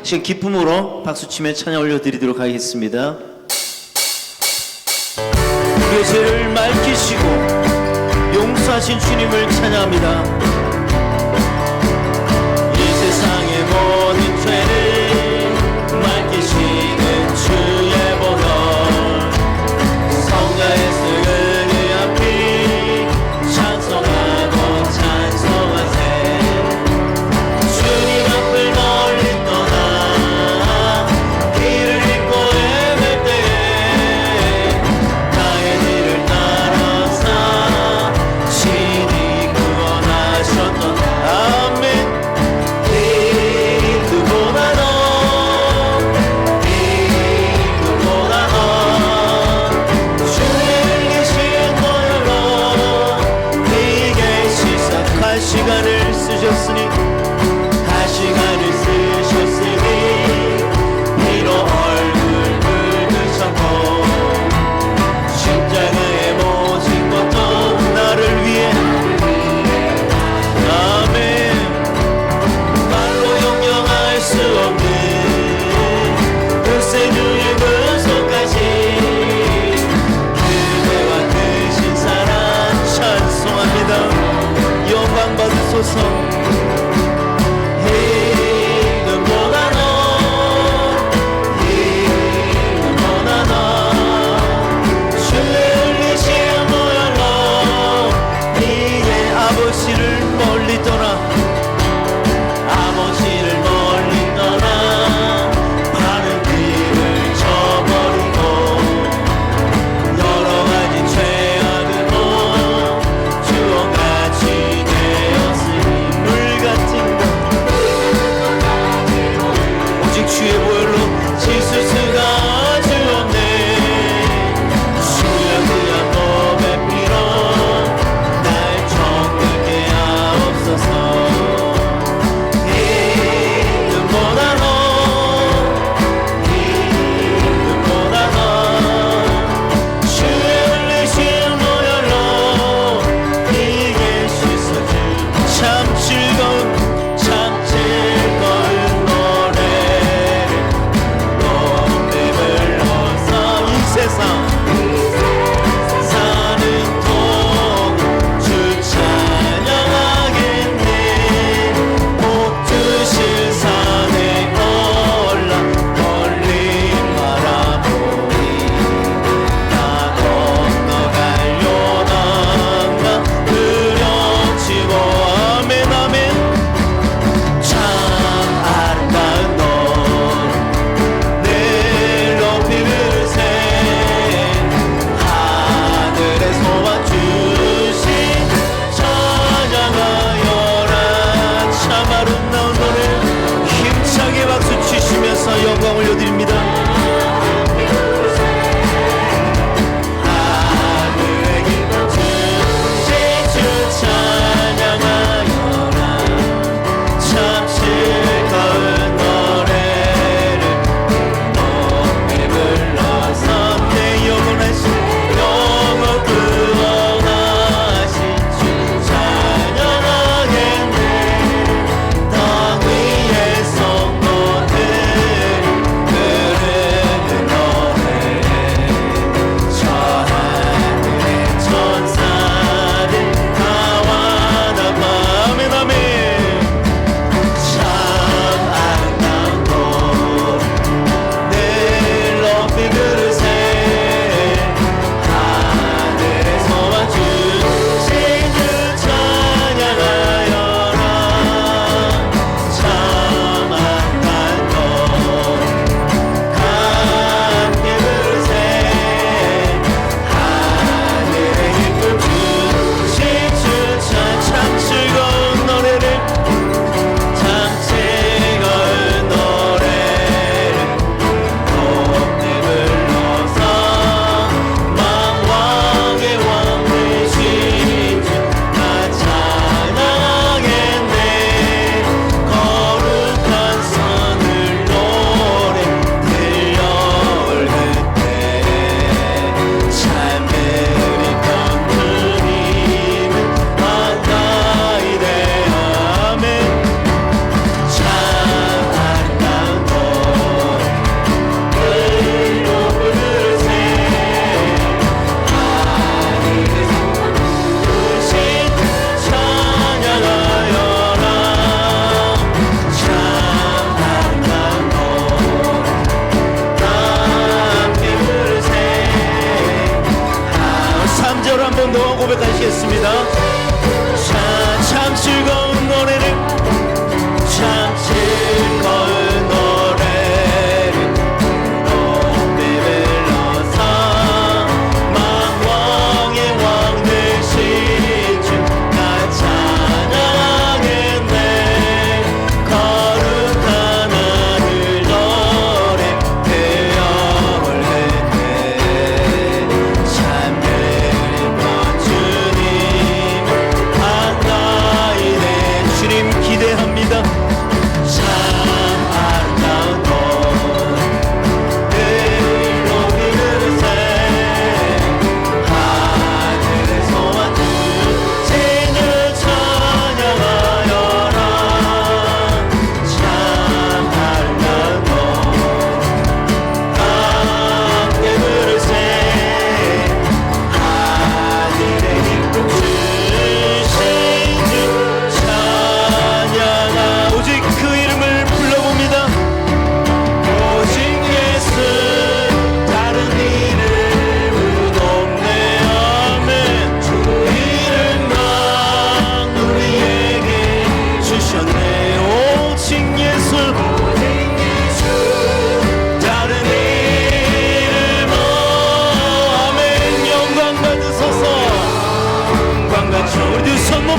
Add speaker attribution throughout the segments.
Speaker 1: 지금 기쁨으로 박수치며 찬양 올려드리도록 하겠습니다. 우리의 죄를 맑히시고 용서하신 주님을 찬양합니다. 이 세상의 모든 죄를 맑히시는 주의 보혈, 성자의 썩은 이 앞이 찬송하고 찬송하세. 주님 앞을 멀리 떠나 길을 잃고 헤맬 때에 나의 길을 따라서 신이 구원하셨던 아멘. 이그보다 더 주의 계신 보혈로 네게 시작할 시간을 쓰셨으니 시간을 쓰셨으니 피로 얼굴을 드셨고 십자가의 모진 것도 나를 위해 아멘. 말로 형용할 수 없는 글쎄주의 그 손까지 그대와 크신 사랑 찬송합니다. 영광 받으소서.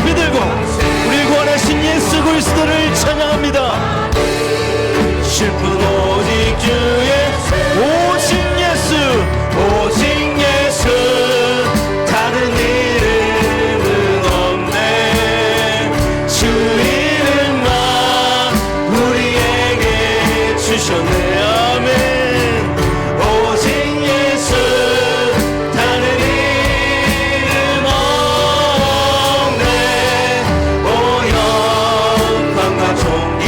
Speaker 1: 높이 들고 우리 구원하신 예수 그리스도를 찬양합니다. 슬픈 오직 주의 오직 예수 오직 예수 다른 이름은 없네. 주 이름만 우리에게 주셨네. 아멘. 오직 예수 다른 이름 없네. 오 영광과 존귀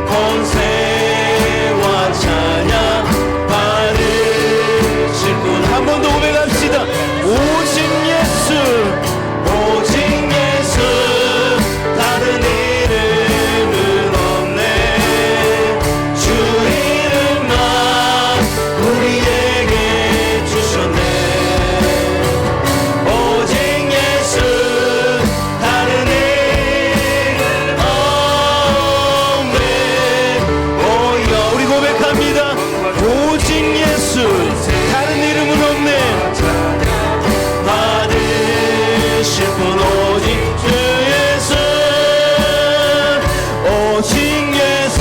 Speaker 1: 권세와 찬양 받으실 분 한 번 더 고백합시다. 오직 예수 오직 예수 다른 이름은 없네. 주 이름만 우리에게 주셨네. 오직 예수 다른 이름 없네. 오여 우리 고백합니다. 오직 예수 다른 이름은 없네. 받으실 분 오직 주 예수 오직 예수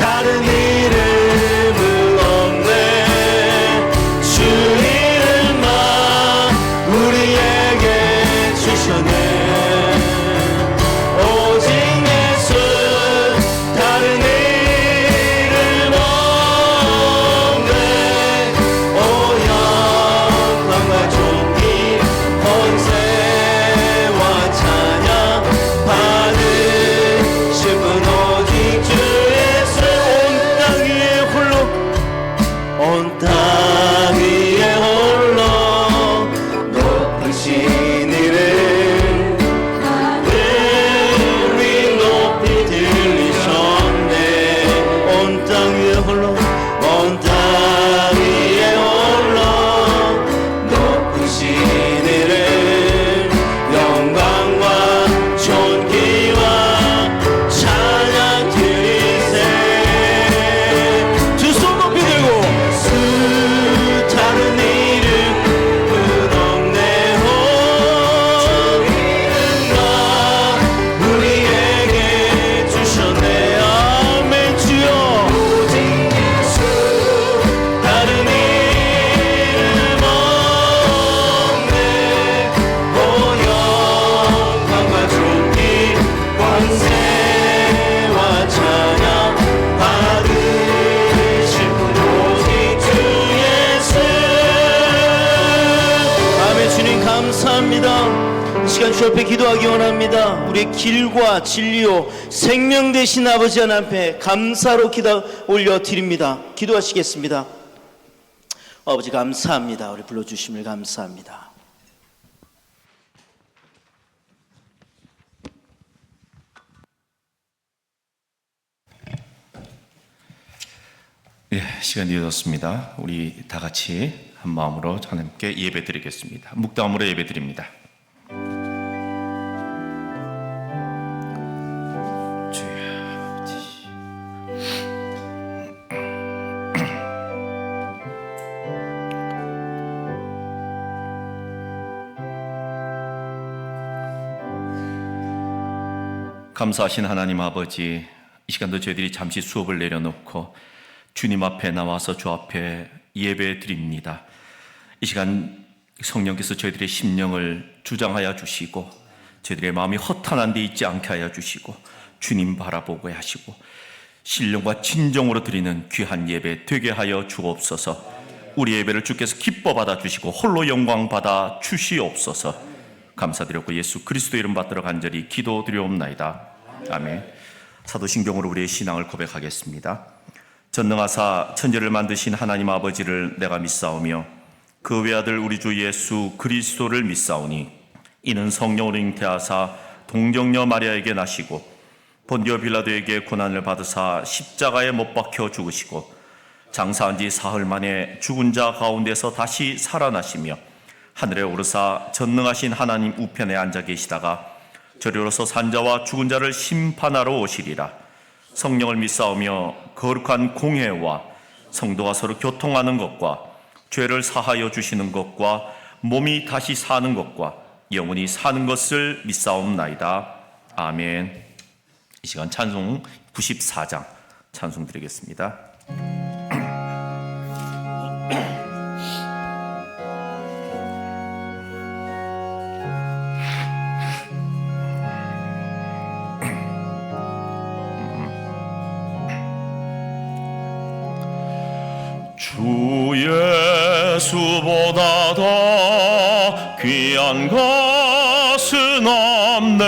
Speaker 1: 다른 이름은 없네. 주 이름만 우리에게 주셨네. 오직 예수 다른 이름 없네. 오 영광과 존귀 권세와 찬양 받으실 분 오직 주 예수 온 땅 위에 홀로 높으신 이름 하늘이 높이 들리셨네. 온 땅 위에 홀로 온 땅 위에 홀로 높으신 이름 영광과 존귀와 찬양 드리세. 두 손 높이 들고 수 다른 이름은 없네. 오 이름만 우리에게 주셨네. 아멘. 주여 오직 예수 다른 이름 없네. 오 영광과 존귀 권세와 찬양 받으실 분 오직 주 예수. 아멘. 주님 감사합니다. 이 시간 주 앞에 기도하기 원합니다. 우리의 길과 진리요 생명 되신 아버지 하나님 앞에 감사로 기도 올려 드립니다. 기도하시겠습니다. 아버지 감사합니다. 우리 불러주심을 감사합니다.
Speaker 2: 예, 시간이 늦었습니다. 우리 다 같이 한 마음으로 하나님께 예배드리겠습니다. 묵다음으로 예배드립니다. 주여 아버지. 감사하신 하나님 아버지, 이 시간도 저희들이 잠시 수업을 내려놓고 주님 앞에 나와서 주 앞에 예배 드립니다. 이 시간 성령께서 저희들의 심령을 주장하여 주시고 저희들의 마음이 허탄한 데 있지 않게 하여 주시고 주님 바라보게 하시고 신령과 진정으로 드리는 귀한 예배 되게 하여 주옵소서. 우리 예배를 주께서 기뻐 받아 주시고 홀로 영광 받아 주시옵소서. 감사드렸고 예수 그리스도 이름 받들어 간절히 기도드리옵나이다. 아멘. 사도신경으로 우리의 신앙을 고백하겠습니다. 전능하사 천지를 만드신 하나님 아버지를 내가 믿사오며 그 외아들 우리 주 예수 그리스도를 믿사오니 이는 성령으로 잉태하사 동정녀 마리아에게 나시고 본디오 빌라도에게 고난을 받으사 십자가에 못 박혀 죽으시고 장사한 지 사흘 만에 죽은 자 가운데서 다시 살아나시며 하늘에 오르사 전능하신 하나님 우편에 앉아 계시다가 저리로서 산자와 죽은 자를 심판하러 오시리라. 성령을 믿사오며 거룩한 공회와 성도가 서로 교통하는 것과 죄를 사하여 주시는 것과 몸이 다시 사는 것과 영원히 사는 것을 믿사옵나이다. 아멘. 이 시간 찬송 94장 찬송 드리겠습니다. 주 예수보다 더 귀한 것은 없네.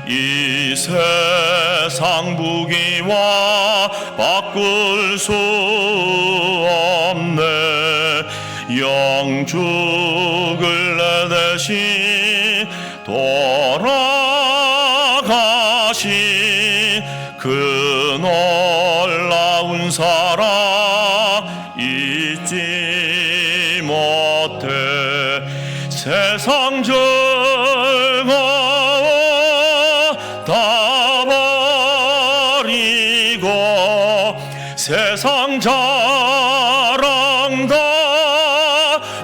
Speaker 2: 이 세상 부귀와 바꿀 수 없네. 영죽을 내 대신 돌아가신 그 놀라운 사랑 잊지 못해. 세상 즐거워 다 버리고 세상 자랑 다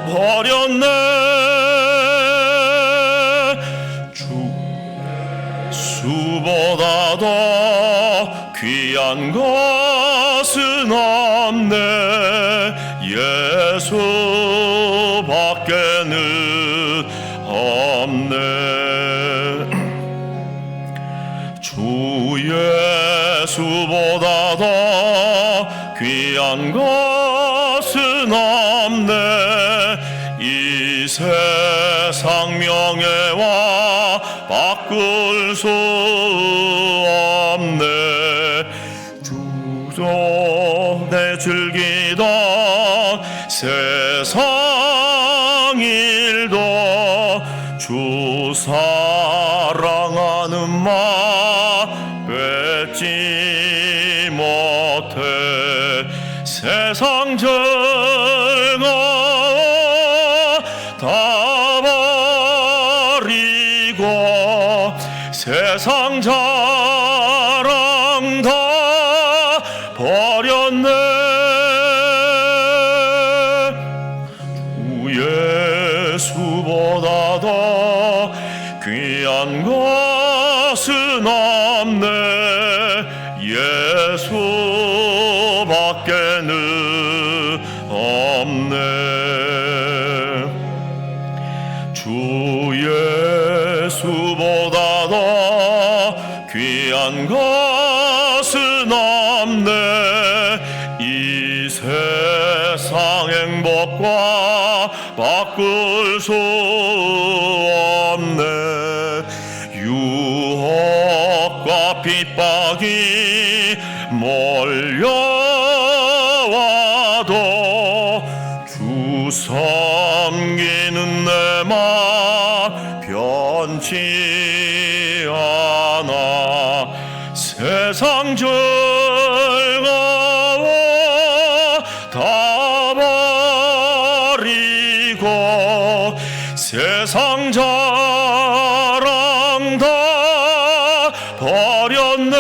Speaker 2: 버렸네. 주 예수보다 더 귀한 것은 없네. 예수밖에는 없네. 주 예수보다 더 귀한 것은 없네. 이 세상 명예와 바꿀 수 없네. 주도 내 즐기던 세상 일도 주 사랑하는 마음 뺏지 못해. 세상 즐거워 다 버리고 세상 자랑 다 버렸네. 예수보다 더 귀한 것은 없네. 예수밖에는 없네. 주 예수보다 더 귀한 것은 없네. 이 세상 행복과 바꿀 수 없네. 유혹과 핍박이 몰려와도 주 섬기는 내 맘 변치 않아. 세상 즐거워 다 버리고 세상 자랑 다 버렸네.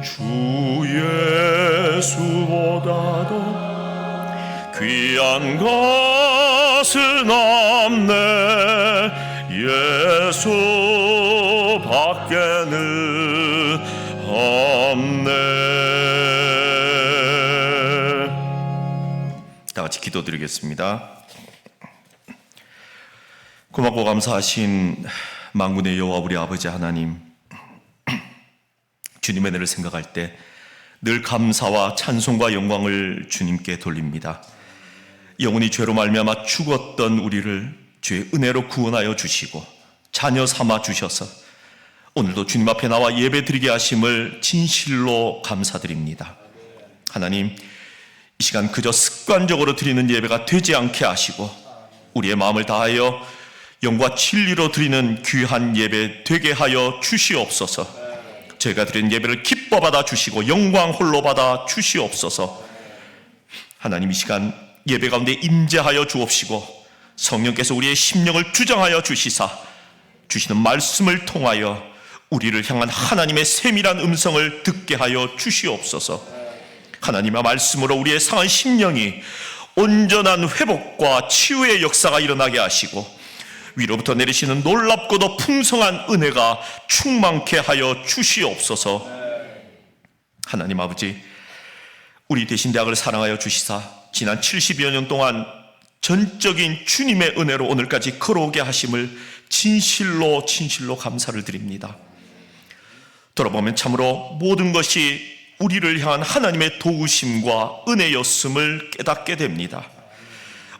Speaker 2: 주 예수보다 더 귀한 것은 없네. 예수밖에는 없네. 다 같이 기도드리겠습니다. 고맙고 감사하신 만군의 여호와 우리 아버지 하나님, 주님의 은혜를 생각할 때 늘 감사와 찬송과 영광을 주님께 돌립니다. 영원히 죄로 말미암아 죽었던 우리를 주의 은혜로 구원하여 주시고 자녀 삼아 주셔서 오늘도 주님 앞에 나와 예배드리게 하심을 진실로 감사드립니다. 하나님, 이 시간 그저 습관적으로 드리는 예배가 되지 않게 하시고 우리의 마음을 다하여 영과 진리로 드리는 귀한 예배 되게 하여 주시옵소서. 저희가 드린 예배를 기뻐 받아 주시고 영광 홀로 받아 주시옵소서. 하나님, 이 시간 예배 가운데 임재하여 주옵시고 성령께서 우리의 심령을 주장하여 주시사 주시는 말씀을 통하여 우리를 향한 하나님의 세밀한 음성을 듣게 하여 주시옵소서. 하나님의 말씀으로 우리의 상한 심령이 온전한 회복과 치유의 역사가 일어나게 하시고 위로부터 내리시는 놀랍고도 풍성한 은혜가 충만케 하여 주시옵소서. 하나님 아버지, 우리 대신 대학을 사랑하여 주시사 지난 70여 년 동안 전적인 주님의 은혜로 오늘까지 걸어오게 하심을 진실로 감사를 드립니다. 돌아보면 참으로 모든 것이 우리를 향한 하나님의 도우심과 은혜였음을 깨닫게 됩니다.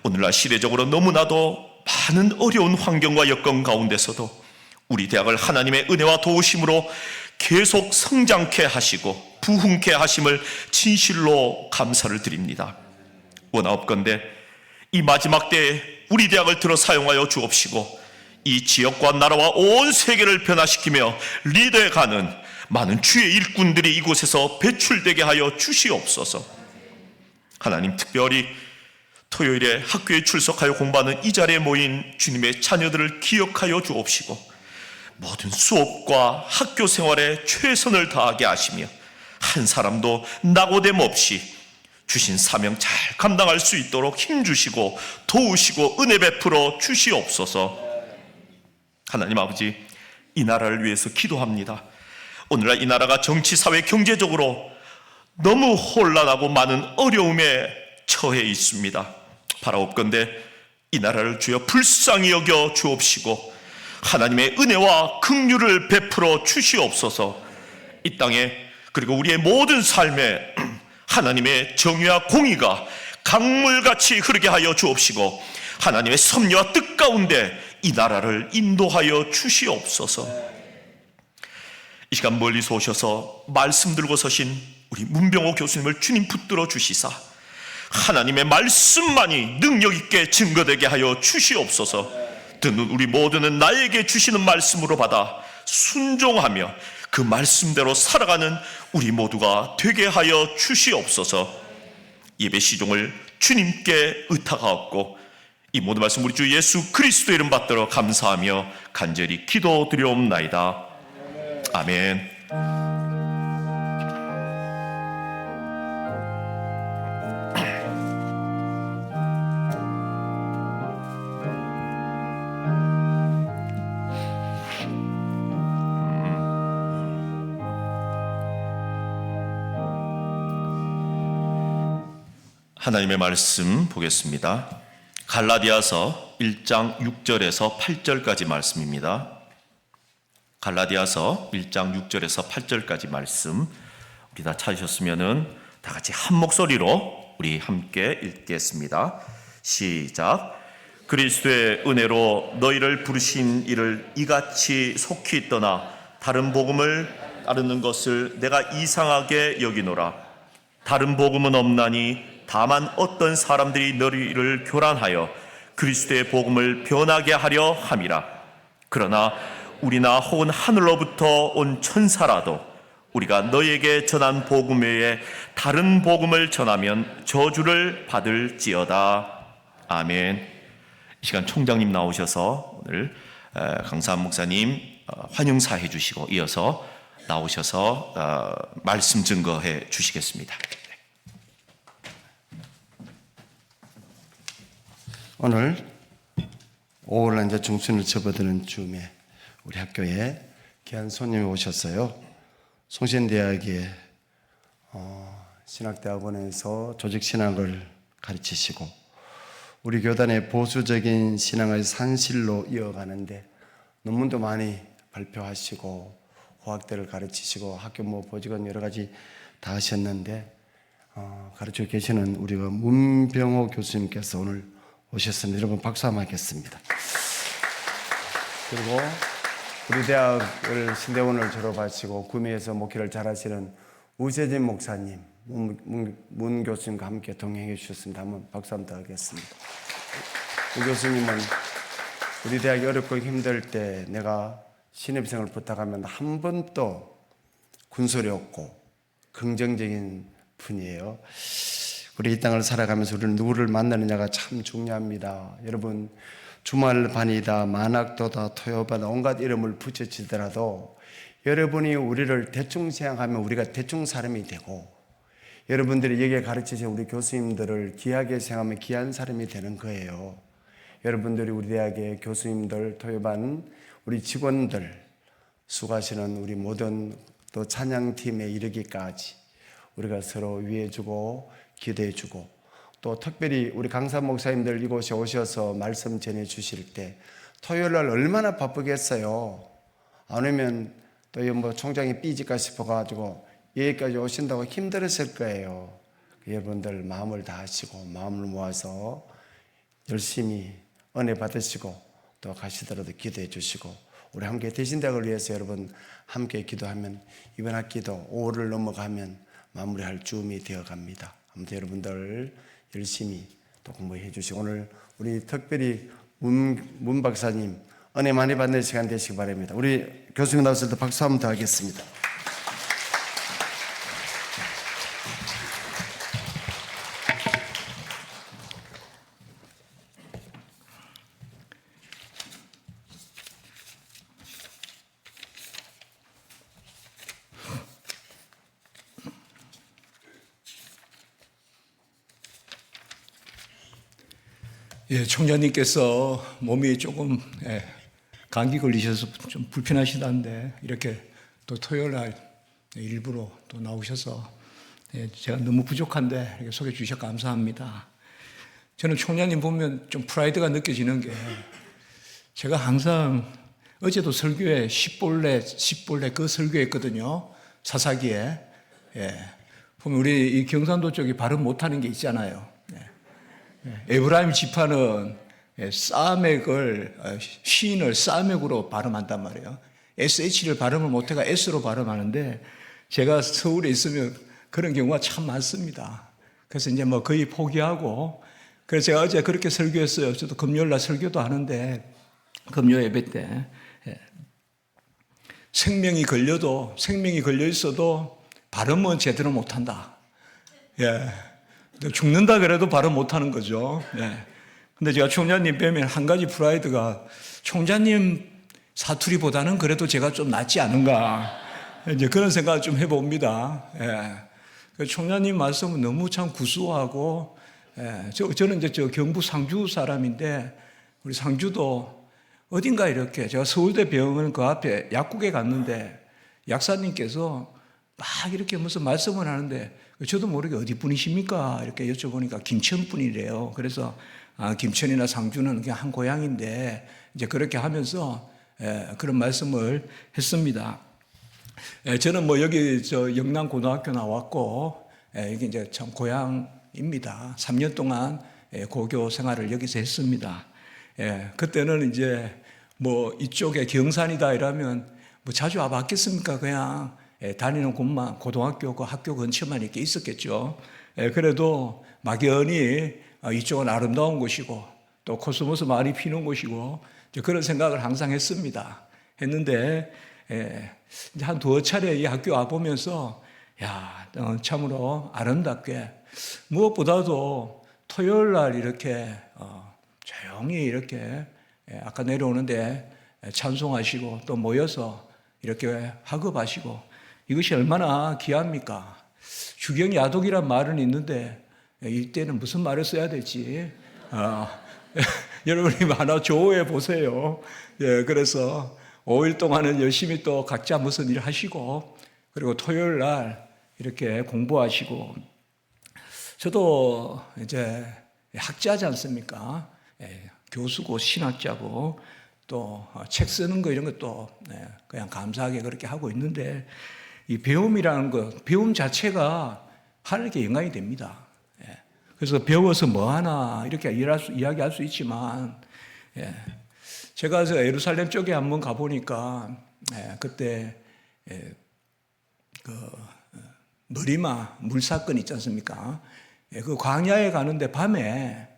Speaker 2: 오늘날 시대적으로 너무나도 많은 어려운 환경과 여건 가운데서도 우리 대학을 하나님의 은혜와 도우심으로 계속 성장케 하시고 부흥케 하심을 진실로 감사를 드립니다. 원하옵건대 이 마지막 때에 우리 대학을 들어 사용하여 주옵시고 이 지역과 나라와 온 세계를 변화시키며 리더해가는 많은 주의 일꾼들이 이곳에서 배출되게 하여 주시옵소서. 하나님, 특별히 토요일에 학교에 출석하여 공부하는 이 자리에 모인 주님의 자녀들을 기억하여 주옵시고 모든 수업과 학교 생활에 최선을 다하게 하시며 한 사람도 낙오됨 없이 주신 사명 잘 감당할 수 있도록 힘주시고 도우시고 은혜 베풀어 주시옵소서. 하나님 아버지, 이 나라를 위해서 기도합니다. 오늘날 이 나라가 정치, 사회, 경제적으로 너무 혼란하고 많은 어려움에 처해 있습니다. 바라옵건대 이 나라를 주여 불쌍히 여겨 주옵시고 하나님의 은혜와 긍휼을 베풀어 주시옵소서. 이 땅에 그리고 우리의 모든 삶에 하나님의 정의와 공의가 강물같이 흐르게 하여 주옵시고 하나님의 섭리와 뜻 가운데 이 나라를 인도하여 주시옵소서. 이 시간 멀리서 오셔서 말씀 들고 서신 우리 문병호 교수님을 주님 붙들어 주시사 하나님의 말씀만이 능력 있게 증거되게 하여 주시옵소서. 듣는 우리 모두는 나에게 주시는 말씀으로 받아 순종하며 그 말씀대로 살아가는 우리 모두가 되게 하여 주시옵소서. 예배 시종을 주님께 의탁하옵고 이 모든 말씀 우리 주 예수 그리스도의 이름 받들어 감사하며 간절히 기도드리옵나이다. 아멘. 하나님의 말씀 보겠습니다. 갈라디아서 1장 6절에서 8절까지 말씀입니다. 갈라디아서 1장 6절에서 8절까지 말씀, 우리 다 찾으셨으면은 다 같이 한 목소리로 우리 함께 읽겠습니다. 시작. 그리스도의 은혜로 너희를 부르신 이를 이같이 속히 떠나 다른 복음을 따르는 것을 내가 이상하게 여기노라. 다른 복음은 없나니 다만 어떤 사람들이 너희를 교란하여 그리스도의 복음을 변하게 하려 함이라. 그러나 우리나 혹은 하늘로부터 온 천사라도 우리가 너희에게 전한 복음 외에 다른 복음을 전하면 저주를 받을지어다. 아멘. 이 시간 총장님 나오셔서 오늘 강사한 목사님 환영사해 주시고 이어서 나오셔서 말씀 증거해 주시겠습니다.
Speaker 3: 오늘 5월 이제 중순을 접어드는 즈음에 우리 학교에 귀한 손님이 오셨어요. 송신대학의 신학대학원에서 조직신학을 가르치시고 우리 교단의 보수적인 신앙을 산실로 이어가는데 논문도 많이 발표하시고 호학대를 가르치시고 학교 보직은 여러 가지 다 하셨는데 가르치고 계시는 우리가 문병호 교수님께서 오늘 오셨습니다. 여러분 박수 한번 하겠습니다. 그리고 우리 대학을 신대원을 졸업하시고 구미에서 목회를 잘하시는 우세진 목사님, 문 교수님과 함께 동행해 주셨습니다. 한번 박수 한번 하겠습니다. 우 교수님은 우리 대학이 어렵고 힘들 때 내가 신입생을 부탁하면 한 번도 군소리 없고 긍정적인 분이에요. 우리 이 땅을 살아가면서 우리는 누구를 만나느냐가 참 중요합니다. 여러분 주말반이다, 만학도다, 토요바다 온갖 이름을 붙여지더라도 여러분이 우리를 대충 생각하면 우리가 대충 사람이 되고 여러분들이 여기에 가르치신 우리 교수님들을 귀하게 생각하면 귀한 사람이 되는 거예요. 여러분들이 우리 대학의 교수님들, 토요반 우리 직원들, 수고하시는 우리 모든 또 찬양팀에 이르기까지 우리가 서로 위해주고 기도해주고, 또 특별히 우리 강사 목사님들 이곳에 오셔서 말씀 전해주실 때 토요일날 얼마나 바쁘겠어요. 안 오면 또 뭐 총장이 삐질까 싶어가지고 여기까지 오신다고 힘들었을 거예요. 여러분들 마음을 다하시고 마음을 모아서 열심히 은혜 받으시고 또 가시더라도 기도해 주시고, 우리 함께 대신대학을 위해서 여러분 함께 기도하면 이번 학기도 5월을 넘어가면 마무리할 즈음이 되어 갑니다. 아무튼 여러분들 열심히 또 공부해 주시고, 오늘 우리 특별히 문 박사님 은혜 많이 받는 시간 되시기 바랍니다. 우리 교수님 나오실 때 박수 한번 더 하겠습니다.
Speaker 4: 예, 총장님께서 몸이 조금 감기 걸리셔서 좀 불편하시다는데 이렇게 또 토요일 날 일부러 또 나오셔서 제가 너무 부족한데 이렇게 소개해 주셔서 감사합니다. 저는 총장님 보면 좀 프라이드가 느껴지는 게, 제가 항상 어제도 설교에 10볼래 그 설교했거든요. 사사기에. 보면 우리 이 경상도 쪽이 발음 못하는 게 있잖아요. 에브라임 지파는 싸멕을, 시인을 싸멕으로 발음한단 말이에요. SH를 발음을 못해가 S로 발음하는데, 제가 서울에 있으면 그런 경우가 참 많습니다. 그래서 이제 뭐 거의 포기하고, 그래서 제가 어제 그렇게 설교했어요. 저도 금요일날 설교도 하는데, 금요 예배 때 생명이 걸려 있어도 발음은 제대로 못한다. 죽는다 그래도 발음 못하는 거죠. 근데 제가 총장님 뵈면 한 가지 프라이드가, 총장님 사투리보다는 그래도 제가 좀 낫지 않은가, 이제 그런 생각을 좀 해봅니다. 총장님 말씀은 너무 참 구수하고, 저는 이제 저 경북 상주 사람인데, 우리 상주도 어딘가 이렇게, 제가 서울대 병원 그 앞에 약국에 갔는데 약사님께서 막 이렇게 무슨 말씀을 하는데, 저도 모르게 어디 분이십니까? 이렇게 여쭤보니까 김천 분이래요. 그래서 김천이나 상주는 그냥 한 고향인데, 이제 그렇게 하면서 그런 말씀을 했습니다. 저는 뭐 여기 저 영남고등학교 나왔고, 여기 이제 참 고향입니다. 3년 동안 고교 생활을 여기서 했습니다. 그때는 이제 뭐 이쪽에 경산이다 이러면 뭐 자주 와봤겠습니까? 그냥 다니는 곳만, 고등학교 그 학교 근처만 이렇게 있었겠죠. 그래도 막연히 이쪽은 아름다운 곳이고 또 코스모스 많이 피는 곳이고 그런 생각을 항상 했는데 한 두어 차례 이 학교 와보면서 참으로 아름답게, 무엇보다도 토요일 날 이렇게 조용히 이렇게 아까 내려오는데 찬송하시고 또 모여서 이렇게 학업하시고, 이것이 얼마나 귀합니까? 주경야독이란 말은 있는데 이때는 무슨 말을 써야 될지 여러분이 하나 조호해 보세요. 그래서 5일 동안은 열심히 또 각자 무슨 일 하시고, 그리고 토요일 날 이렇게 공부하시고, 저도 이제 학자지 않습니까? 교수고 신학자고 또 책 쓰는 거 이런 것도 그냥 감사하게 그렇게 하고 있는데, 이 배움이라는 것, 배움 자체가 하나님께 영광이 됩니다. 그래서 배워서 뭐 하나 이렇게 이야기할 수 있지만, 제가 예루살렘 쪽에 한번 가보니까 그때 그 머리마 물사건 있지 않습니까? 그 광야에 가는데 밤에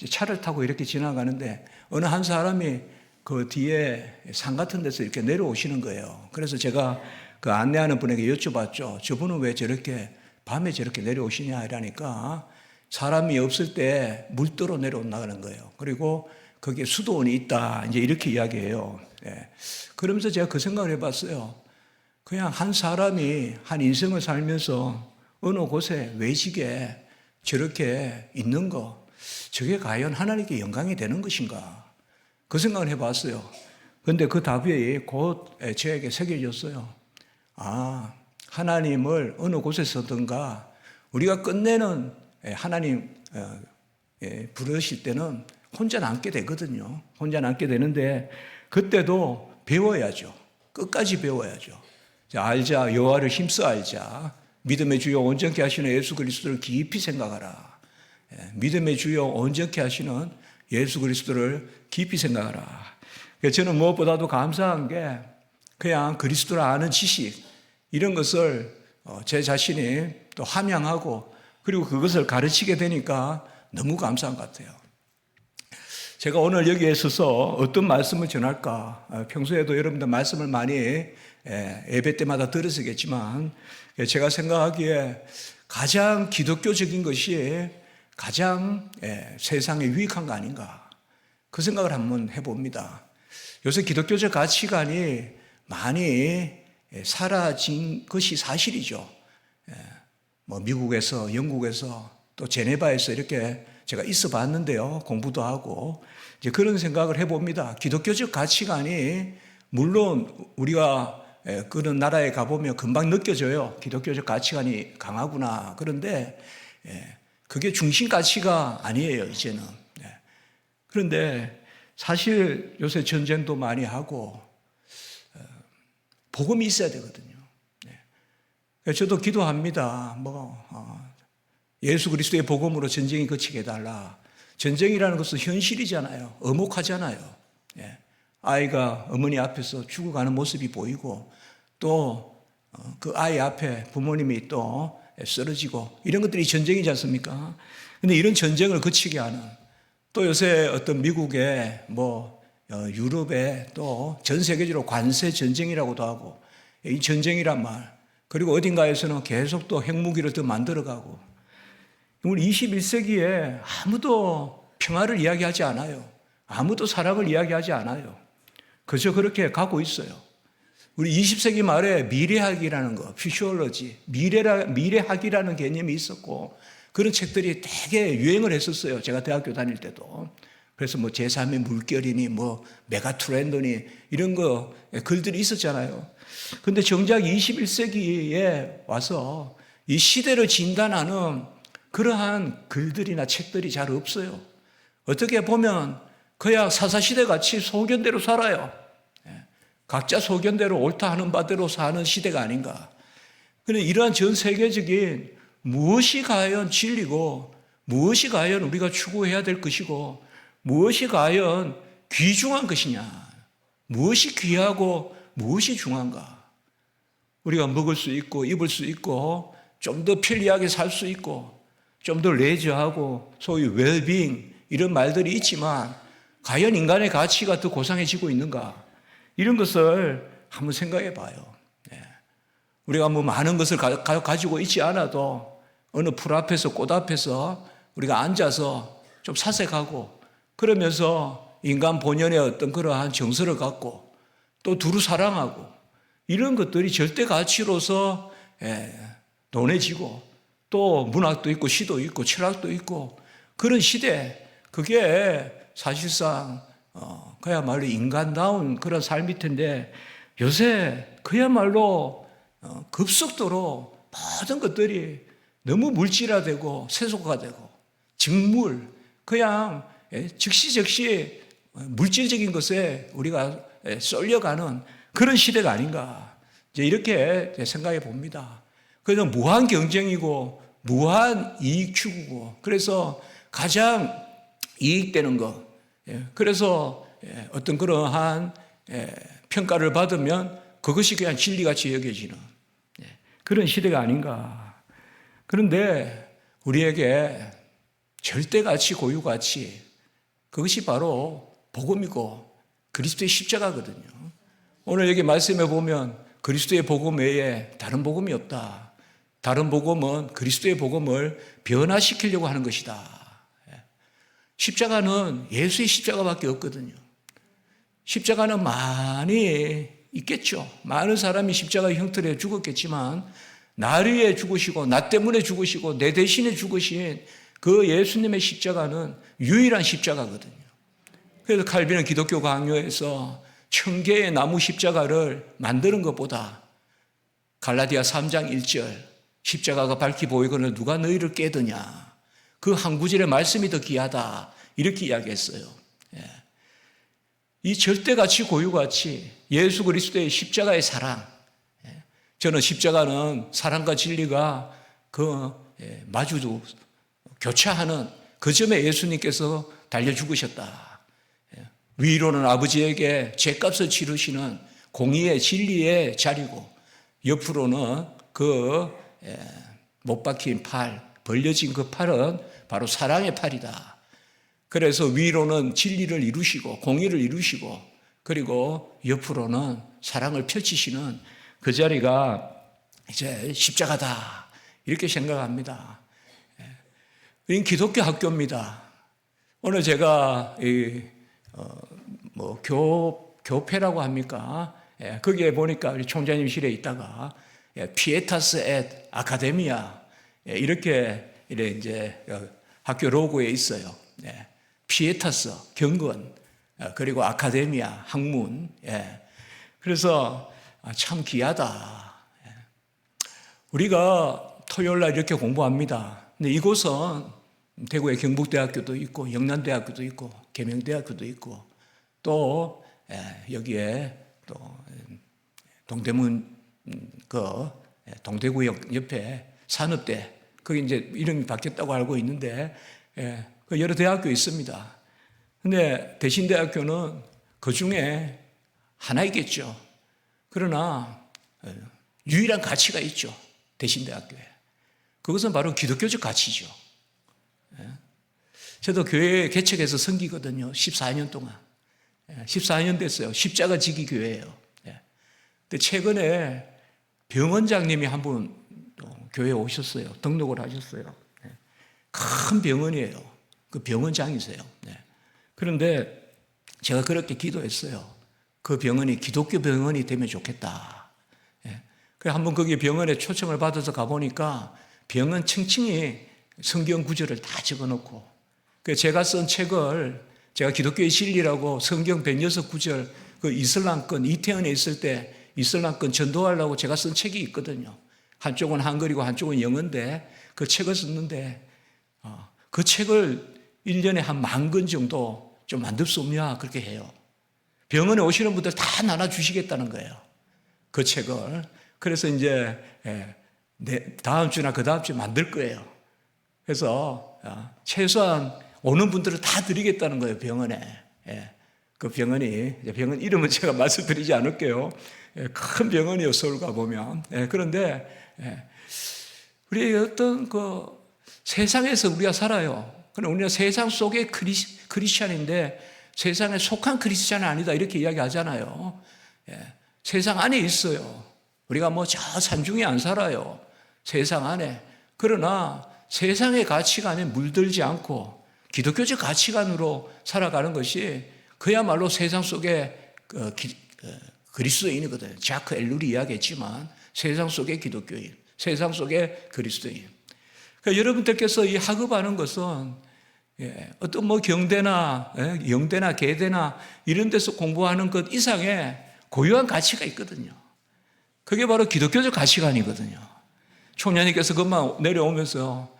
Speaker 4: 차를 타고 이렇게 지나가는데 어느 한 사람이 그 뒤에 산 같은 데서 이렇게 내려오시는 거예요. 그래서 제가 그 안내하는 분에게 여쭤봤죠. 저분은 왜 저렇게 밤에 저렇게 내려오시냐 이러니까 사람이 없을 때 물도로 내려온다는 거예요. 그리고 거기에 수도원이 있다, 이제 이렇게 이야기해요. 그러면서 제가 그 생각을 해봤어요. 그냥 한 사람이 한 인생을 살면서 어느 곳에 외직에 저렇게 있는 거, 저게 과연 하나님께 영광이 되는 것인가? 그 생각을 해봤어요. 그런데 그 답이 곧 저에게 새겨졌어요. 아, 하나님을 어느 곳에서든가 우리가 끝내는 하나님 부르실 때는 혼자 남게 되거든요. 혼자 남게 되는데 그때도 배워야죠. 끝까지 배워야죠. 자, 알자, 여호와를 힘써 알자. 믿음의 주요 온전케 하시는 예수 그리스도를 깊이 생각하라. 믿음의 주요 온전케 하시는 예수 그리스도를 깊이 생각하라. 저는 무엇보다도 감사한 게 그냥 그리스도를 아는 지식 이런 것을 제 자신이 또 함양하고 그리고 그것을 가르치게 되니까 너무 감사한 것 같아요. 제가 오늘 여기에 서서 어떤 말씀을 전할까? 평소에도 여러분들 말씀을 많이 예배 때마다 들으시겠지만 제가 생각하기에 가장 기독교적인 것이 가장 세상에 유익한 거 아닌가? 그 생각을 한번 해봅니다. 요새 기독교적 가치관이 많이 사라진 것이 사실이죠. 뭐 미국에서, 영국에서 또 제네바에서 이렇게 제가 있어 봤는데요. 공부도 하고 이제 그런 생각을 해봅니다. 기독교적 가치관이 물론 우리가 그런 나라에 가보면 금방 느껴져요. 기독교적 가치관이 강하구나. 그런데 그게 중심 가치가 아니에요, 이제는. 그런데 사실 요새 전쟁도 많이 하고 복음이 있어야 되거든요. 저도 기도합니다. 예수 그리스도의 복음으로 전쟁이 그치게 해달라. 전쟁이라는 것은 현실이잖아요. 엄혹하잖아요. 아이가 어머니 앞에서 죽어가는 모습이 보이고 또 그 아이 앞에 부모님이 또 쓰러지고 이런 것들이 전쟁이지 않습니까? 근데 이런 전쟁을 그치게 하는 또 요새 어떤 미국의 유럽의 또 전 세계적으로 관세 전쟁이라고도 하고 이 전쟁이란 말 그리고 어딘가에서는 계속 또 핵무기를 더 만들어가고 우리 21세기에 아무도 평화를 이야기하지 않아요. 아무도 사랑을 이야기하지 않아요. 그저 그렇게 가고 있어요. 우리 20세기 말에 미래학이라는 거, 퓨처올로지, 미래학이라는 개념이 있었고 그런 책들이 되게 유행을 했었어요. 제가 대학교 다닐 때도. 그래서 제3의 물결이니 메가트렌드니 이런 거 글들이 있었잖아요. 근데 정작 21세기에 와서 이 시대를 진단하는 그러한 글들이나 책들이 잘 없어요. 어떻게 보면 그야 사사시대 같이 소견대로 살아요. 각자 소견대로 옳다 하는 바대로 사는 시대가 아닌가. 그런데 이러한 전 세계적인 무엇이 과연 진리고 무엇이 과연 우리가 추구해야 될 것이고 무엇이 과연 귀중한 것이냐. 무엇이 귀하고 무엇이 중요한가. 우리가 먹을 수 있고 입을 수 있고 좀 더 편리하게 살 수 있고 좀 더 레저하고 소위 웰빙 이런 말들이 있지만 과연 인간의 가치가 더 고상해지고 있는가? 이런 것을 한번 생각해 봐요. 우리가 많은 것을 가지고 있지 않아도 어느 풀 앞에서 꽃 앞에서 우리가 앉아서 좀 사색하고 그러면서 인간 본연의 어떤 그러한 정서를 갖고 또 두루 사랑하고 이런 것들이 절대 가치로서 논해지고 또 문학도 있고 시도 있고 철학도 있고 그런 시대 그게 사실상 그야말로 인간다운 그런 삶일 텐데 요새 그야말로 급속도로 모든 것들이 너무 물질화되고 세속화되고 직물 그냥 즉시 물질적인 것에 우리가 쏠려가는 그런 시대가 아닌가 이제 이렇게 생각해 봅니다. 그래서 무한 경쟁이고 무한 이익 추구고 그래서 가장 이익되는 것 그래서 어떤 그러한 평가를 받으면 그것이 그냥 진리같이 여겨지는 그런 시대가 아닌가. 그런데 우리에게 절대가치 고유가치 그것이 바로 복음이고 그리스도의 십자가거든요. 오늘 여기 말씀해 보면 그리스도의 복음 외에 다른 복음이 없다. 다른 복음은 그리스도의 복음을 변화시키려고 하는 것이다. 십자가는 예수의 십자가밖에 없거든요. 십자가는 많이 있겠죠. 많은 사람이 십자가의 형태로 죽었겠지만 나를 위해 죽으시고 나 때문에 죽으시고 내 대신에 죽으신 그 예수님의 십자가는 유일한 십자가거든요. 그래서 칼빈은 기독교 강요에서 1000개의 나무 십자가를 만드는 것보다 갈라디아 3장 1절 십자가가 밝히 보이거늘 누가 너희를 깨드냐, 그 한 구절의 말씀이 더 귀하다, 이렇게 이야기했어요. 이 절대가치 고유가치 예수 그리스도의 십자가의 사랑, 저는 십자가는 사랑과 진리가 마주 교차하는 그 점에 예수님께서 달려 죽으셨다. 위로는 아버지에게 죄값을 치르시는 공의의 진리의 자리고, 옆으로는 못 박힌 팔, 벌려진 그 팔은 바로 사랑의 팔이다. 그래서 위로는 진리를 이루시고 공의를 이루시고, 그리고 옆으로는 사랑을 펼치시는 그 자리가 이제 십자가다, 이렇게 생각합니다. 이 기독교 학교입니다. 오늘 제가 교패라고 합니까? 거기에 보니까 우리 총장님실에 있다가 피에타스 앳 아카데미아, 이렇게 이제 학교 로고에 있어요. 피에타스 경건, 그리고 아카데미아 학문. 그래서 참 귀하다. 우리가 토요일 날 이렇게 공부합니다. 근데 이곳은 대구에 경북대학교도 있고 영남대학교도 있고 계명대학교도 있고, 또 여기에 또 동대문 동대구역 옆에 산업대, 거기 이제 이름이 바뀌었다고 알고 있는데 여러 대학교 있습니다. 근데 대신대학교는 그 중에 하나이겠죠. 그러나 유일한 가치가 있죠. 대신대학교에. 그것은 바로 기독교적 가치죠. 저도 교회 개척해서 섬기거든요. 14년 동안. 14년 됐어요. 십자가 지기 교회예요. 근데 최근에 병원장님이 한 분 교회에 오셨어요. 등록을 하셨어요. 큰 병원이에요. 그 병원장이세요. 그런데 제가 그렇게 기도했어요. 그 병원이 기독교 병원이 되면 좋겠다. 그래서 한번 거기 병원에 초청을 받아서 가보니까 병원 층층이 성경 구절을 다 적어놓고, 그래서 제가 쓴 책을, 제가 기독교의 진리라고 성경 106구절, 그 이슬람권 이태원에 있을 때 이슬람권 전도하려고 제가 쓴 책이 있거든요. 한쪽은 한글이고 한쪽은 영어인데 그 책을 썼는데 그 책을 1년에 한 10,000권 정도 좀 만들 수 없냐 그렇게 해요. 병원에 오시는 분들 다 나눠주시겠다는 거예요. 그 책을. 그래서 이제 다음 주나 그 다음 주에 만들 거예요. 그래서 최소한 오는 분들은 다 드리겠다는 거예요, 병원에. 그 병원 이름은 제가 말씀드리지 않을게요. 큰 병원이요, 서울 가보면. 그런데 우리 어떤 세상에서 우리가 살아요. 그럼 우리가 세상 속의 크리스찬인데 세상에 속한 크리스찬은 아니다, 이렇게 이야기하잖아요. 세상 안에 있어요. 우리가 저 산중에 안 살아요. 세상 안에. 그러나 세상의 가치관에 물들지 않고 기독교적 가치관으로 살아가는 것이 그야말로 세상 속의 그리스도인이거든요. 자크 엘룰이 이야기했지만 세상 속의 기독교인, 세상 속의 그리스도인. 그러니까 여러분들께서 이 학업하는 것은 어떤 경대나 영대나 계대나 이런 데서 공부하는 것 이상의 고유한 가치가 있거든요. 그게 바로 기독교적 가치관이거든요. 총장님께서 그것만 내려오면서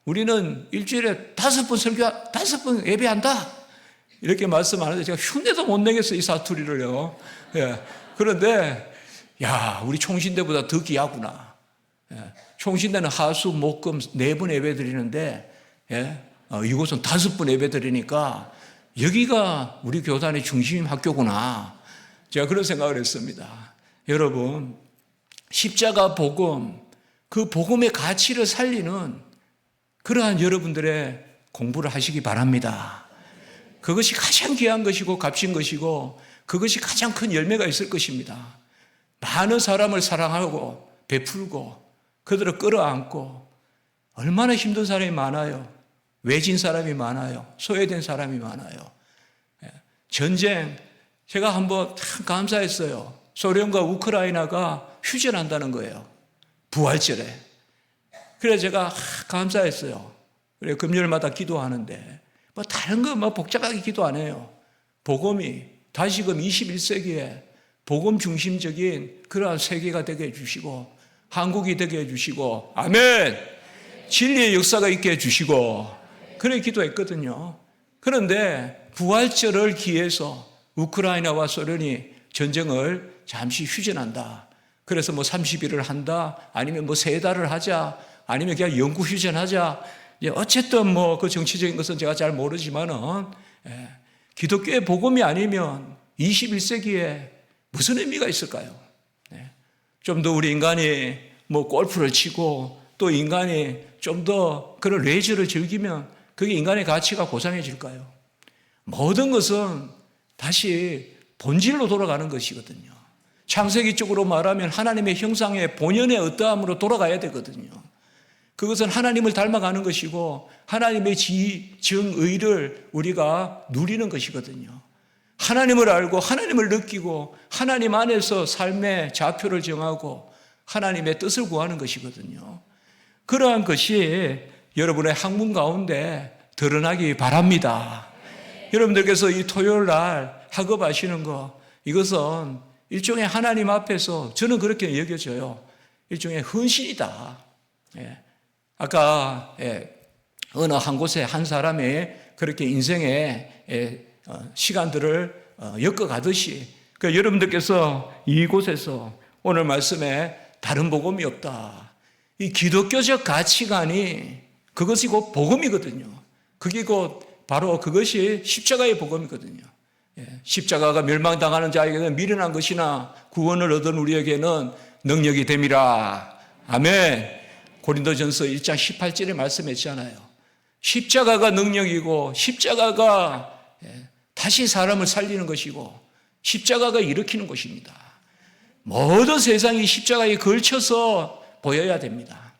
Speaker 4: 우리는 일주일에 5번 설교, 5번 예배한다, 이렇게 말씀하는데 제가 흉내도 못 내겠어요, 이 사투리를요. 그런데 우리 총신대보다 더 귀하구나. 총신대는 하수, 목금 4번 예배 드리는데 이곳은 5번 예배 드리니까 여기가 우리 교단의 중심 학교구나. 제가 그런 생각을 했습니다. 여러분, 십자가 복음, 그 복음의 가치를 살리는 그러한 여러분들의 공부를 하시기 바랍니다. 그것이 가장 귀한 것이고 값진 것이고 그것이 가장 큰 열매가 있을 것입니다. 많은 사람을 사랑하고 베풀고 그들을 끌어안고, 얼마나 힘든 사람이 많아요. 외진 사람이 많아요. 소외된 사람이 많아요. 전쟁, 제가 한번 참 감사했어요. 소련과 우크라이나가 휴전한다는 거예요. 부활절에. 그래서 제가 감사했어요. 그래 금요일마다 기도하는데 뭐 다른 거 뭐 복잡하게 기도 안 해요. 복음이 다시금 21세기에 복음 중심적인 그러한 세계가 되게 해주시고 한국이 되게 해주시고 아멘. 진리의 역사가 있게 해주시고 그래 기도했거든요. 그런데 부활절을 기해서 우크라이나와 소련이 전쟁을 잠시 휴전한다. 그래서 뭐 30일을 한다. 아니면 뭐 3달을 하자. 아니면 그냥 영구 휴전하자. 어쨌든 뭐 그 정치적인 것은 제가 잘 모르지만은 기독교의 복음이 아니면 21세기에 무슨 의미가 있을까요? 좀 더 우리 인간이 뭐 골프를 치고 또 인간이 좀 더 그런 레저를 즐기면 그게 인간의 가치가 고상해질까요? 모든 것은 다시 본질로 돌아가는 것이거든요. 창세기 쪽으로 말하면 하나님의 형상의 본연의 어떠함으로 돌아가야 되거든요. 그것은 하나님을 닮아가는 것이고 하나님의 정의를 우리가 누리는 것이거든요. 하나님을 알고 하나님을 느끼고 하나님 안에서 삶의 좌표를 정하고 하나님의 뜻을 구하는 것이거든요. 그러한 것이 여러분의 학문 가운데 드러나기 바랍니다. 여러분들께서 이 토요일 날 학업하시는 거 이것은 일종의 하나님 앞에서 저는 그렇게 여겨져요. 일종의 헌신이다. 아까 어느 한 곳에 한 사람이 그렇게 인생의 시간들을 엮어가듯이 여러분들께서 이곳에서 오늘 말씀에 다른 복음이 없다. 이 기독교적 가치관이 그것이 곧 복음이거든요. 그게 곧 바로 그것이 십자가의 복음이거든요. 십자가가 멸망당하는 자에게는 미련한 것이나 구원을 얻은 우리에게는 능력이 됨이라. 아멘. 고린도전서 1장 18절에 말씀했잖아요. 십자가가 능력이고 십자가가 다시 사람을 살리는 것이고 십자가가 일으키는 것입니다. 모든 세상이 십자가에 걸쳐서 보여야 됩니다.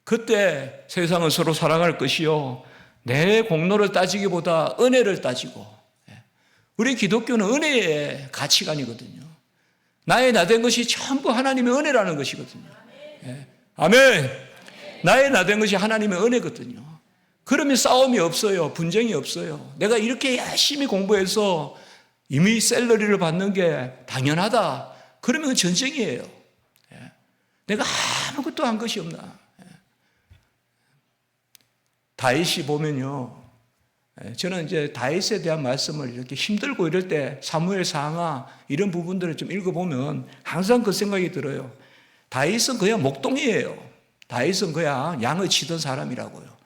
Speaker 4: 그때 세상은 서로 사랑할 것이요 내 공로를 따지기보다 은혜를 따지고 우리 기독교는 은혜의 가치관이거든요. 나의 나된 것이 전부 하나님의 은혜라는 것이거든요. 아멘. 나의 나된 것이 하나님의 은혜거든요. 그러면 싸움이 없어요. 분쟁이 없어요. 내가 이렇게 열심히 공부해서 이미 샐러리를 받는 게 당연하다. 그러면 전쟁이에요. 내가 아무것도 한 것이 없나. 다윗이 보면요. 저는 이제 다윗에 대한 말씀을 이렇게 힘들고 이럴 때 사무엘 상하 이런 부분들을 좀 읽어보면 항상 그 생각이 들어요. 다윗은 그냥 목동이에요. 다윗은 그냥 양을 치던 사람이라고요.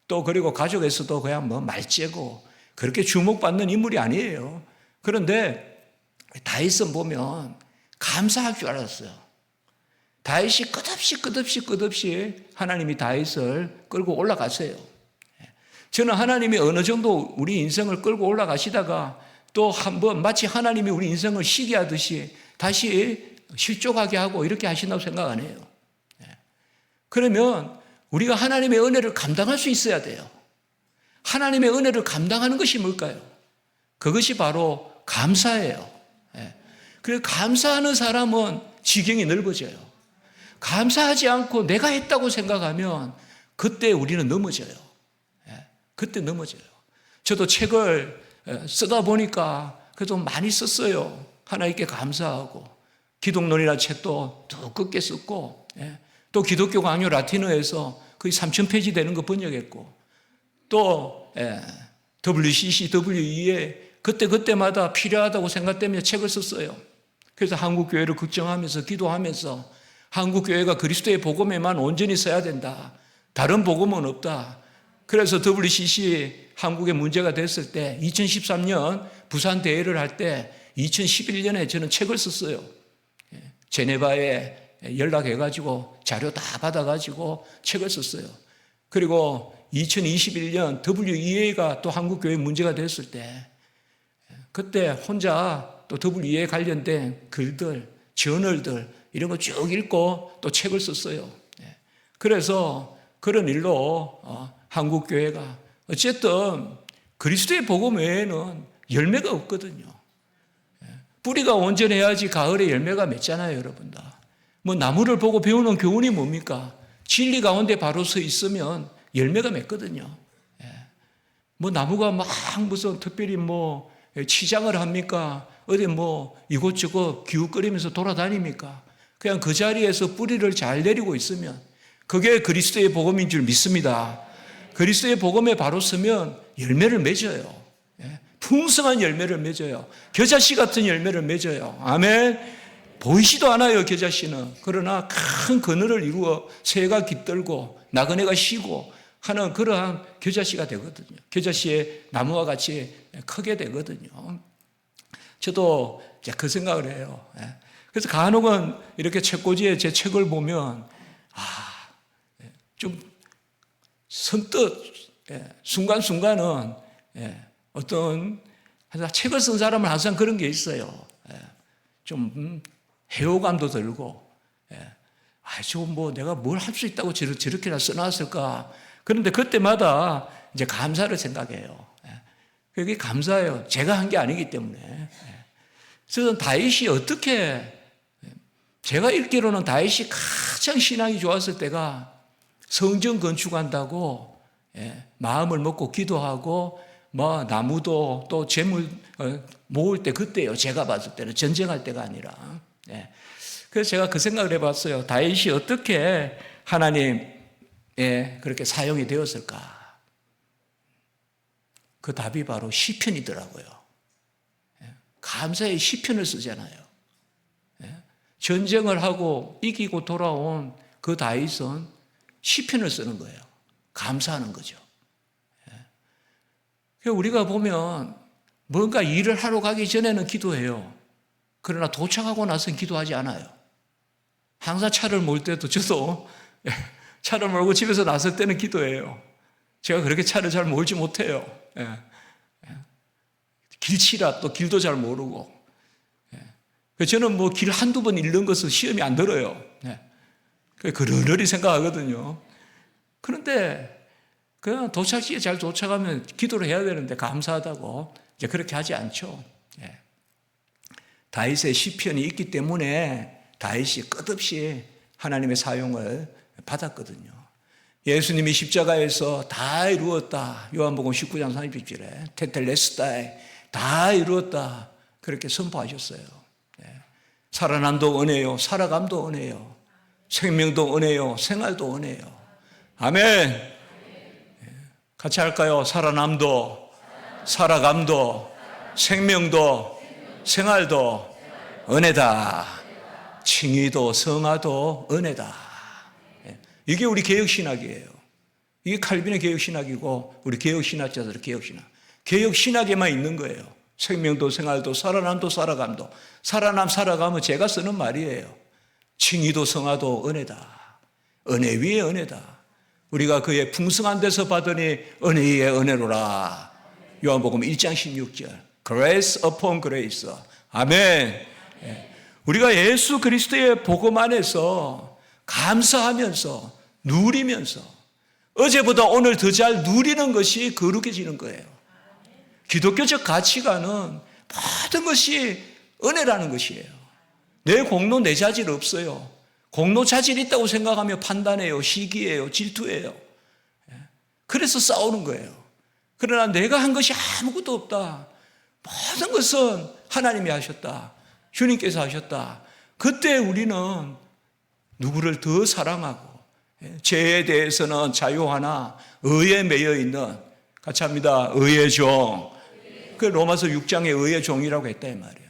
Speaker 4: 또 그리고 가족에서도 그냥 뭐 말째고 그렇게 주목받는 인물이 아니에요. 그런데 다윗은 보면 감사할 줄 알았어요. 다윗이 끝없이 하나님이 다윗을 끌고 올라갔어요. 저는 하나님이 어느 정도 우리 인생을 끌고 올라가시다가 또 한번 마치 하나님이 우리 인생을 쉬게 하듯이 다시 실족하게 하고 이렇게 하신다고 생각 안 해요. 그러면 우리가 하나님의 은혜를 감당할 수 있어야 돼요. 하나님의 은혜를 감당하는 것이 뭘까요? 그것이 바로 감사예요. 그래서 감사하는 사람은 지경이 넓어져요. 감사하지 않고 내가 했다고 생각하면 그때 우리는 넘어져요. 그때 넘어져요. 저도 책을 쓰다 보니까 그래도 많이 썼어요. 하나님께 감사하고 기독론이라는 책도 두껍게 썼고 또 기독교 강요 라틴어에서 거의 3,000페이지 되는 거 번역했고 또 WCC, WE에 그때마다 필요하다고 생각되면 책을 썼어요. 그래서 한국교회를 걱정하면서 기도하면서 한국교회가 그리스도의 복음에만 온전히 서야 된다. 다른 복음은 없다. 그래서 WCC 한국에 문제가 됐을 때 2013년 부산 대회를 할 때 2011년에 저는 책을 썼어요. 제네바에 연락해가지고 자료 다 받아가지고 책을 썼어요. 그리고 2021년 WEA가 또 한국교회 문제가 됐을 때 그때 혼자 또 WEA 관련된 글들, 저널들 이런 거 쭉 읽고 또 책을 썼어요. 그래서 그런 일로 한국교회가 어쨌든 그리스도의 복음 외에는 열매가 없거든요. 뿌리가 온전해야지 가을에 열매가 맺잖아요, 여러분 다. 뭐 나무를 보고 배우는 교훈이 뭡니까? 진리 가운데 바로 서 있으면 열매가 맺거든요. 뭐 나무가 막 무슨 특별히 뭐 치장을 합니까? 어디 뭐 이곳저곳 기웃거리면서 돌아다닙니까? 그냥 그 자리에서 뿌리를 잘 내리고 있으면 그게 그리스도의 복음인 줄 믿습니다. 그리스도의 복음에 바로 서면 열매를 맺어요. 풍성한 열매를 맺어요. 겨자씨 같은 열매를 맺어요. 아멘. 보이지도 않아요, 겨자씨는. 그러나 큰 그늘을 이루어 새가 깃들고 나그네가 쉬고 하는 그러한 겨자씨가 되거든요. 겨자씨의 나무와 같이 크게 되거든요. 저도 이제 그 생각을 해요. 그래서 간혹은 이렇게 책꽂이에 제 책을 보면 좀 선뜻 순간순간은 어떤 책을 쓴 사람은 항상 그런 게 있어요. 좀 해오감도 들고 저거 뭐 내가 뭘 할 수 있다고 저렇게나 써놨을까. 그런데 그때마다 이제 감사를 생각해요. 그게 감사해요. 제가 한 게 아니기 때문에. 그래서 다윗이 어떻게, 제가 읽기로는 다윗이 가장 신앙이 좋았을 때가 성전 건축한다고 마음을 먹고 기도하고 뭐 나무도 또 재물 모을 때 그때요. 제가 봤을 때는 전쟁할 때가 아니라. 그래서 제가 그 생각을 해봤어요. 다윗이 어떻게 하나님에 그렇게 사용이 되었을까? 그 답이 바로 시편이더라고요. 감사의 시편을 쓰잖아요. 전쟁을 하고 이기고 돌아온 그 다윗은 시편을 쓰는 거예요. 감사하는 거죠. 우리가 보면 뭔가 일을 하러 가기 전에는 기도해요. 그러나 도착하고 나서는 기도하지 않아요. 항상 차를 몰 때도 저도 차를 몰고 집에서 나설 때는 기도해요. 제가 그렇게 차를 잘 몰지 못해요. 길치라 또 길도 잘 모르고. 저는 뭐 길 한두 번 잃는 것은 시험이 안 들어요. 그러려니 생각하거든요. 그런데 그냥 도착지에 잘 도착하면 기도를 해야 되는데 감사하다고 이제 그렇게 하지 않죠. 다윗의 시편이 있기 때문에 다윗이 끝없이 하나님의 사용을 받았거든요. 예수님이 십자가에서 다 이루었다. 요한복음 19장 30절에 테텔레스타이 다 이루었다. 그렇게 선포하셨어요. 살아남도 은혜요, 살아감도 은혜요, 생명도 은혜요, 생활도 은혜요. 아멘. 같이 할까요? 살아남도, 살아감도, 생명도, 생활도 은혜다. 칭의도 성화도 은혜다. 이게 우리 개혁신학이에요. 이게 칼빈의 개혁신학이고 우리 개혁신학자들의 개혁신학. 개혁신학에만 있는 거예요. 생명도 생활도 살아남도 살아감도. 살아남 살아감은 제가 쓰는 말이에요. 칭의도 성화도 은혜다. 은혜 위에 은혜다. 우리가 그의 풍성한 데서 받으니 은혜 위에 은혜로라. 요한복음 1장 16절. Grace upon grace. 아멘. 우리가 예수 그리스도의 복음 안에서 감사하면서 누리면서 어제보다 오늘 더 잘 누리는 것이 거룩해지는 거예요. 기독교적 가치관은 모든 것이 은혜라는 것이에요. 내 공로 내 자질 없어요. 공로 자질 있다고 생각하며 판단해요. 시기해요. 질투해요. 그래서 싸우는 거예요. 그러나 내가 한 것이 아무것도 없다. 모든 것은 하나님이 하셨다. 주님께서 하셨다. 그때 우리는 누구를 더 사랑하고 죄에 대해서는 자유하나 의에 매여 있는, 같이 합니다. 의의 종. 그 로마서 6장에 의의 종이라고 했다 이 말이에요.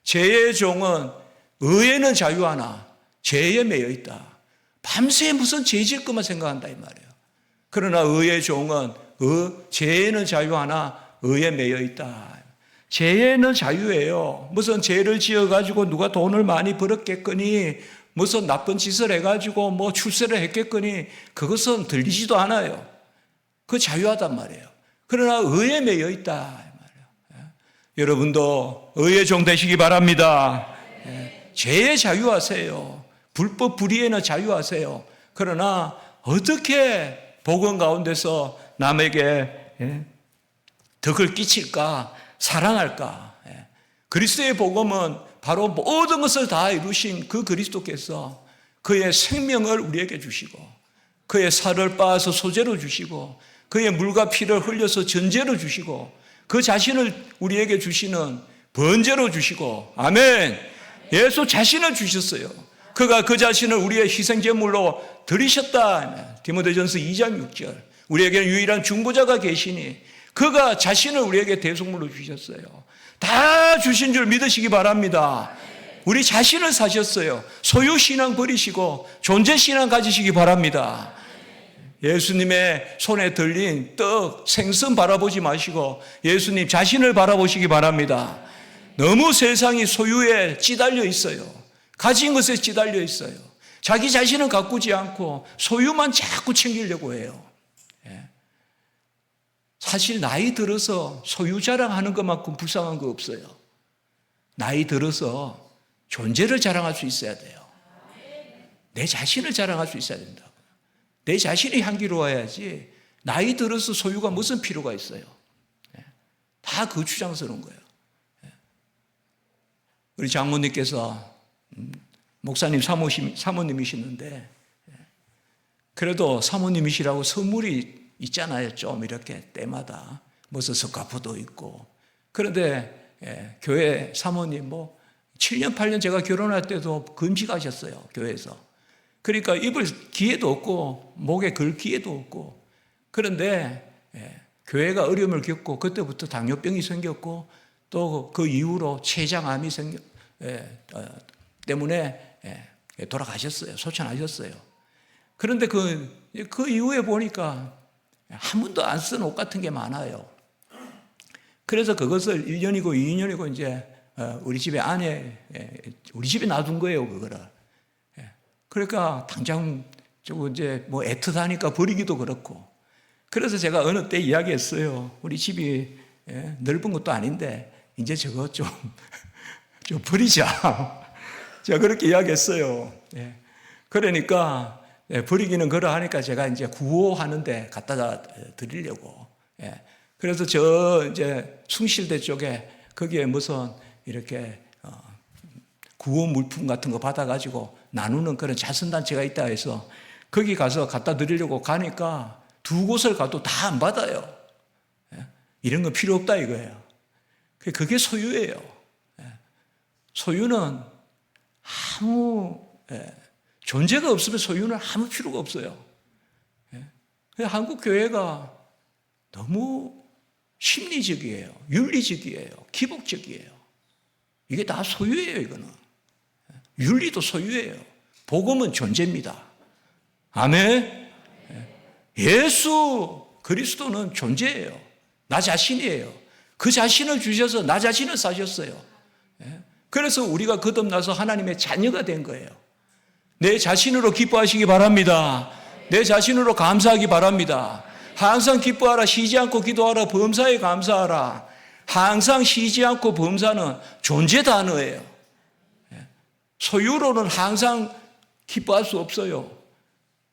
Speaker 4: 죄의 종은 의에는 자유하나 죄에 매여 있다. 밤새 무슨 죄질 것만 생각한다 이 말이에요. 그러나 의의 종은 죄에는 자유하나 의에 매여 있다. 죄에는 자유예요. 무슨 죄를 지어가지고 누가 돈을 많이 벌었겠거니, 무슨 나쁜 짓을 해가지고 뭐 출세를 했겠거니, 그것은 들리지도 않아요. 그 자유하단 말이에요. 그러나 의에 매여 있다 이 말이에요. 여러분도 의의 종 되시기 바랍니다. 죄에 자유하세요. 불법 불의에는 자유하세요. 그러나 어떻게 복음 가운데서 남에게 덕을 끼칠까? 사랑할까? 그리스도의 복음은 바로 모든 것을 다 이루신 그 그리스도께서 그의 생명을 우리에게 주시고 그의 살을 빻아서 소재로 주시고 그의 물과 피를 흘려서 전제로 주시고 그 자신을 우리에게 주시는 번제로 주시고 아멘. 예수 자신을 주셨어요. 그가 그 자신을 우리의 희생제물로 드리셨다. 디모데전서 2장 6절. 우리에게는 유일한 중보자가 계시니 그가 자신을 우리에게 대속물로 주셨어요. 다 주신 줄 믿으시기 바랍니다. 우리 자신을 사셨어요. 소유신앙 버리시고 존재신앙 가지시기 바랍니다. 예수님의 손에 들린 떡, 생선 바라보지 마시고 예수님 자신을 바라보시기 바랍니다. 너무 세상이 소유에 찌달려 있어요. 가진 것에 찌달려 있어요. 자기 자신은 가꾸지 않고 소유만 자꾸 챙기려고 해요. 사실 나이 들어서 소유 자랑하는 것만큼 불쌍한 거 없어요. 나이 들어서 존재를 자랑할 수 있어야 돼요. 내 자신을 자랑할 수 있어야 된다고. 내 자신이 향기로워야지 나이 들어서 소유가 무슨 필요가 있어요. 다 그 주장스러운 거예요. 우리 장모님께서 목사님 사모님이시는데 그래도 사모님이시라고 선물이 있잖아요. 좀 이렇게 때마다 무슨 스카프도 있고. 그런데 교회 사모님 7년 8년 제가 결혼할 때도 금식하셨어요. 교회에서. 그러니까 입을 기회도 없고 목에 걸 기회도 없고. 그런데 교회가 어려움을 겪고 그때부터 당뇨병이 생겼고 또 그 이후로 췌장암이 때문에 돌아가셨어요. 소천하셨어요. 그런데 그 이후에 보니까 한 번도 안 쓴 옷 같은 게 많아요. 그래서 그것을 1년이고 2년이고 이제 우리 집에 우리 집에 놔둔 거예요, 그거를. 그러니까 당장 이제 애틋하니까 버리기도 그렇고. 그래서 제가 어느 때 이야기했어요. 우리 집이 넓은 것도 아닌데 이제 저거 좀 버리자. 제가 그렇게 이야기했어요. 그러니까 버리기는 그러하니까 제가 이제 구호하는데 갖다 드리려고. 그래서 이제 숭실대 쪽에 거기에 무슨 이렇게 구호 물품 같은 거 받아가지고 나누는 그런 자선단체가 있다 해서 거기 가서 갖다 드리려고 가니까 두 곳을 가도 다 안 받아요. 이런 건 필요 없다 이거예요. 그게 소유예요. 소유는 아무 존재가 없으면 소유는 아무 필요가 없어요. 한국 교회가 너무 심리적이에요. 윤리적이에요. 기복적이에요. 이게 다 소유예요, 이거는. 윤리도 소유예요. 복음은 존재입니다. 아멘. 예수 그리스도는 존재예요. 나 자신이에요. 그 자신을 주셔서 나 자신을 사셨어요. 그래서 우리가 거듭나서 하나님의 자녀가 된 거예요. 내 자신으로 기뻐하시기 바랍니다. 내 자신으로 감사하기 바랍니다. 항상 기뻐하라, 쉬지 않고 기도하라, 범사에 감사하라. 항상 쉬지 않고 범사는 존재 단어예요. 소유로는 항상 기뻐할 수 없어요.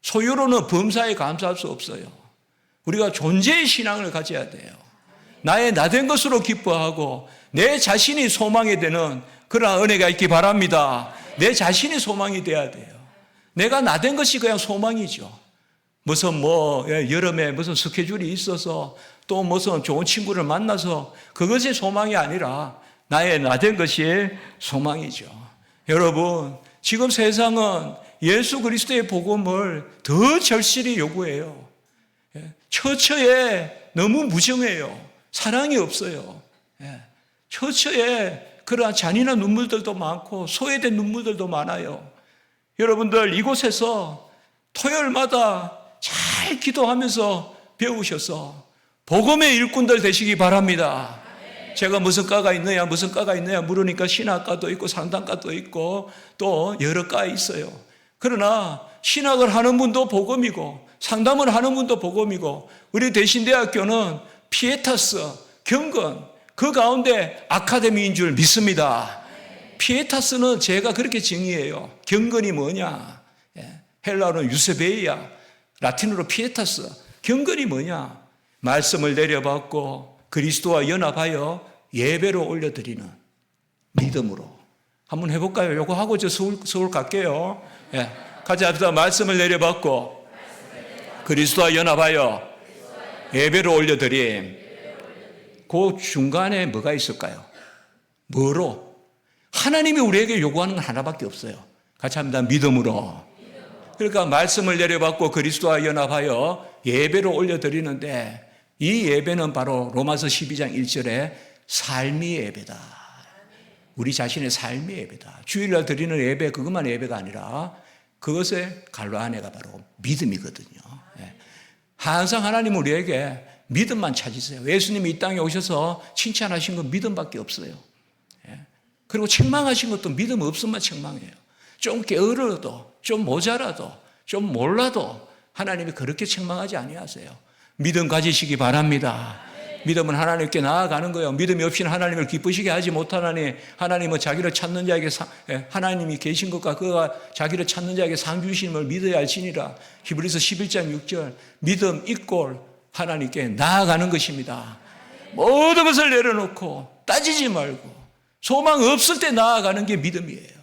Speaker 4: 소유로는 범사에 감사할 수 없어요. 우리가 존재의 신앙을 가져야 돼요. 나의 나된 것으로 기뻐하고 내 자신이 소망이 되는 그런 은혜가 있기 바랍니다. 내 자신이 소망이 돼야 돼요. 내가 나된 것이 그냥 소망이죠. 무슨 여름에 무슨 스케줄이 있어서 또 무슨 좋은 친구를 만나서 그것이 소망이 아니라 나의 나된 것이 소망이죠. 여러분, 지금 세상은 예수 그리스도의 복음을 더 절실히 요구해요. 처처에 너무 무정해요. 사랑이 없어요. 처처에 그러한 잔인한 눈물들도 많고 소외된 눈물들도 많아요. 여러분들 이곳에서 토요일마다 잘 기도하면서 배우셔서 복음의 일꾼들 되시기 바랍니다. 제가 무슨 과가 있느냐 물으니까 신학과도 있고 상담과도 있고 또 여러 과 있어요. 그러나 신학을 하는 분도 복음이고 상담을 하는 분도 복음이고 우리 대신대학교는 피에타스, 경건 그 가운데 아카데미인 줄 믿습니다. 피에타스는 제가 그렇게 정의해요. 경건이 뭐냐? 헬라어는 유세베이야, 라틴어로 피에타스. 경건이 뭐냐? 말씀을 내려받고 그리스도와 연합하여 예배로 올려드리는 믿음으로. 한번 해볼까요? 요거 하고 저 서울 갈게요. 같이 합시다. 말씀을 내려받고 그리스도와 연합하여 예배를 올려드림. 그 중간에 뭐가 있을까요? 뭐로? 하나님이 우리에게 요구하는 건 하나밖에 없어요. 같이 합니다. 믿음으로. 그러니까 말씀을 내려받고 그리스도와 연합하여 예배를 올려드리는데, 이 예배는 바로 로마서 12장 1절에 삶의 예배다. 우리 자신의 삶의 예배다. 주일날 드리는 예배, 그것만 예배가 아니라 그것의 갈로 안에가 바로 믿음이거든요. 항상 하나님은 우리에게 믿음만 찾으세요. 예수님이 이 땅에 오셔서 칭찬하신 건 믿음밖에 없어요. 그리고 책망하신 것도 믿음 없으면 책망해요. 좀 게으르도, 좀 모자라도, 좀 몰라도 하나님이 그렇게 책망하지 아니하세요. 믿음 가지시기 바랍니다. 믿음은 하나님께 나아가는 거예요. 믿음이 없이는 하나님을 기쁘시게 하지 못하나니 하나님은 자기를 찾는 자에게 하나님이 계신 것과 그가 자기를 찾는 자에게 상 주심을 믿어야 할지니라. 히브리서 11장 6절. 믿음 이꼴 하나님께 나아가는 것입니다. 모든 것을 내려놓고 따지지 말고 소망 없을 때 나아가는 게 믿음이에요.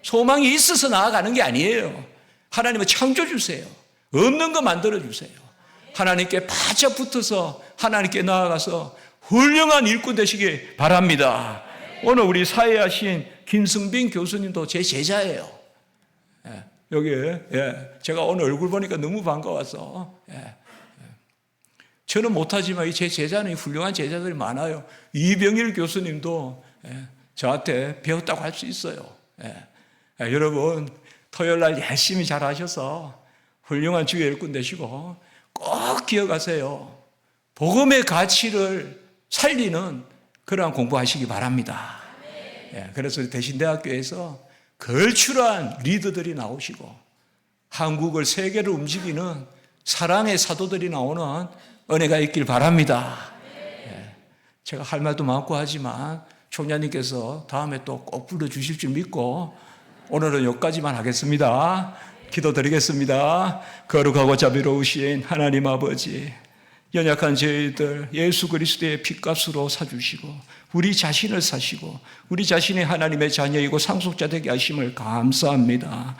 Speaker 4: 소망이 있어서 나아가는 게 아니에요. 하나님은 창조주세요. 없는 거 만들어주세요. 하나님께 바짝 붙어서 하나님께 나아가서 훌륭한 일꾼 되시기 바랍니다. 오늘 우리 사회하신 김승빈 교수님도 제 제자예요. 여기 제가 오늘 얼굴 보니까 너무 반가워서. 저는 못하지만 제 제자는 훌륭한 제자들이 많아요. 이병일 교수님도 저한테 배웠다고 할 수 있어요. 여러분 토요일날 열심히 잘하셔서 훌륭한 주의 일꾼 되시고 꼭 기억하세요. 복음의 가치를 살리는 그러한 공부하시기 바랍니다. 그래서 대신대학교에서 걸출한 리더들이 나오시고 한국을 세계를 움직이는 사랑의 사도들이 나오는 은혜가 있길 바랍니다. 제가 할 말도 많고 하지만 총장님께서 다음에 또 꼭 불러주실 줄 믿고 오늘은 여기까지만 하겠습니다. 기도드리겠습니다. 거룩하고 자비로우신 하나님 아버지, 연약한 저희들 예수 그리스도의 핏값으로 사주시고 우리 자신을 사시고 우리 자신이 하나님의 자녀이고 상속자 되게 하심을 감사합니다.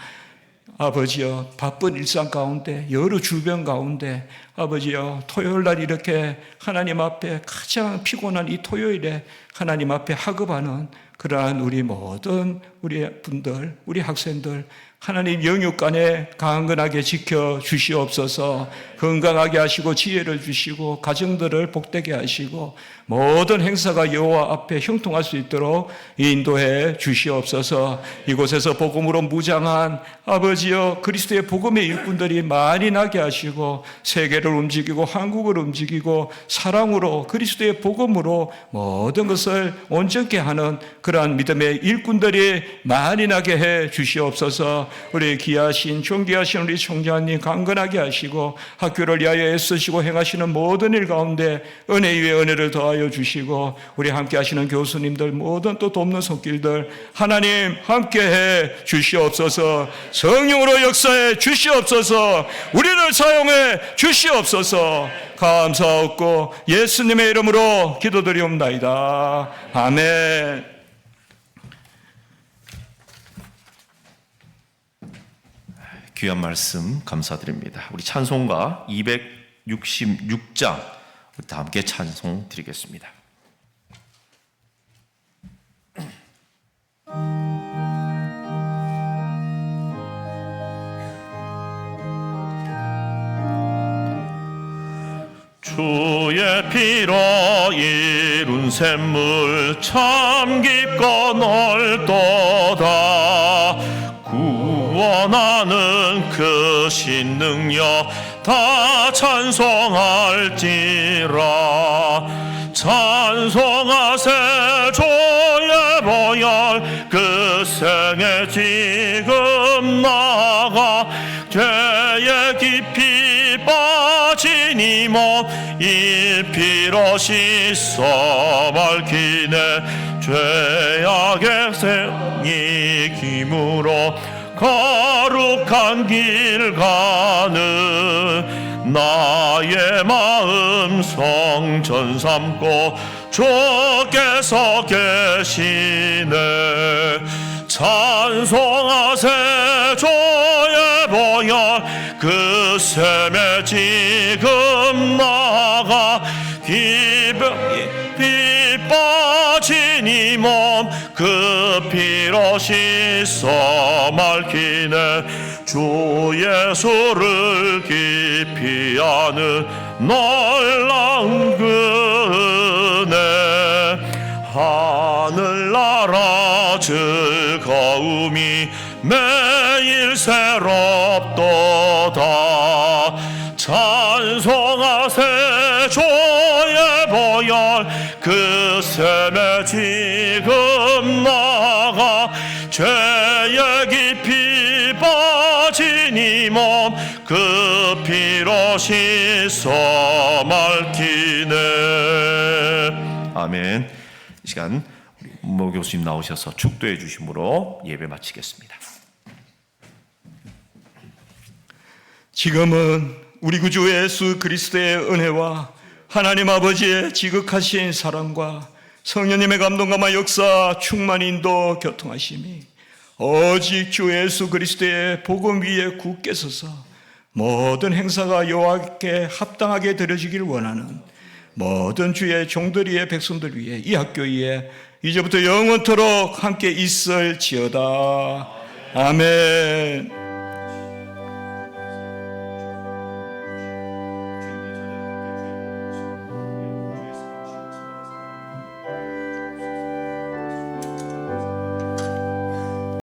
Speaker 4: 아버지여, 바쁜 일상 가운데 여러 주변 가운데 아버지여, 토요일날 이렇게 하나님 앞에 가장 피곤한 이 토요일에 하나님 앞에 학업하는 그러한 우리 모든 우리 분들, 우리 학생들 하나님 영육간에 강건하게 지켜주시옵소서. 건강하게 하시고 지혜를 주시고 가정들을 복되게 하시고 모든 행사가 여호와 앞에 형통할 수 있도록 인도해 주시옵소서. 이곳에서 복음으로 무장한 아버지여 그리스도의 복음의 일꾼들이 많이 나게 하시고 세계를 움직이고 한국을 움직이고 사랑으로 그리스도의 복음으로 모든 것을 온전케 하는 그러한 믿음의 일꾼들이 많이 나게 해 주시옵소서. 우리 귀하신 존귀하신 우리 총장님 강건하게 하시고 학교를 위하여 애쓰시고 행하시는 모든 일 가운데 은혜 위에 은혜를 더하여 주시고 우리 함께 하시는 교수님들 모든 또 돕는 손길들 하나님 함께 해 주시옵소서. 성령으로 역사해 주시옵소서. 우리를 사용해 주시옵소서. 감사하고 예수님의 이름으로 기도드리옵나이다. 아멘.
Speaker 2: 귀한 말씀 감사드립니다. 우리 찬송가 266장 다 함께 찬송 드리겠습니다. 주의 피로 이룬 샘물 참 깊고 넓도다. 구원하는 그 신능력 다 찬송할지라. 찬송하세 주의 보혈 그 생에 지금 나가 죄에 깊이 빠진 이 몸 이 피로 씻어 밝히네. 죄악의 생이 김으로 거룩한 길 가는 나의 마음 성전 삼고 주께서 계시네. 찬송하세 주의
Speaker 5: 보혈 그 셈에 지금 나가 깊이 빠진 이 몸 그 피로 씻어 맑히네 주 예수를 깊이 아는 놀라운 그 은혜 하늘나라 즐거움이 매일 새롭도다 찬송하세 주의 보혈 그 셈에 지금 나가 죄에 깊이 빠진 이 몸 그 피로 씻어 맑히네.
Speaker 2: 아멘. 이 시간 우리 모 교수님 나오셔서 축도해 주심으로 예배 마치겠습니다.
Speaker 4: 지금은 우리 구주 예수 그리스도의 은혜와 하나님 아버지의 지극하신 사랑과 성령님의 감동감화 역사 충만 인도 교통하심이 오직 주 예수 그리스도의 복음 위에 굳게 서서 모든 행사가 여호와께 합당하게 드려지길 원하는 모든 주의 종들 위에 백성들 위해 이 학교 위에 이제부터 영원토록 함께 있을지어다. 아멘.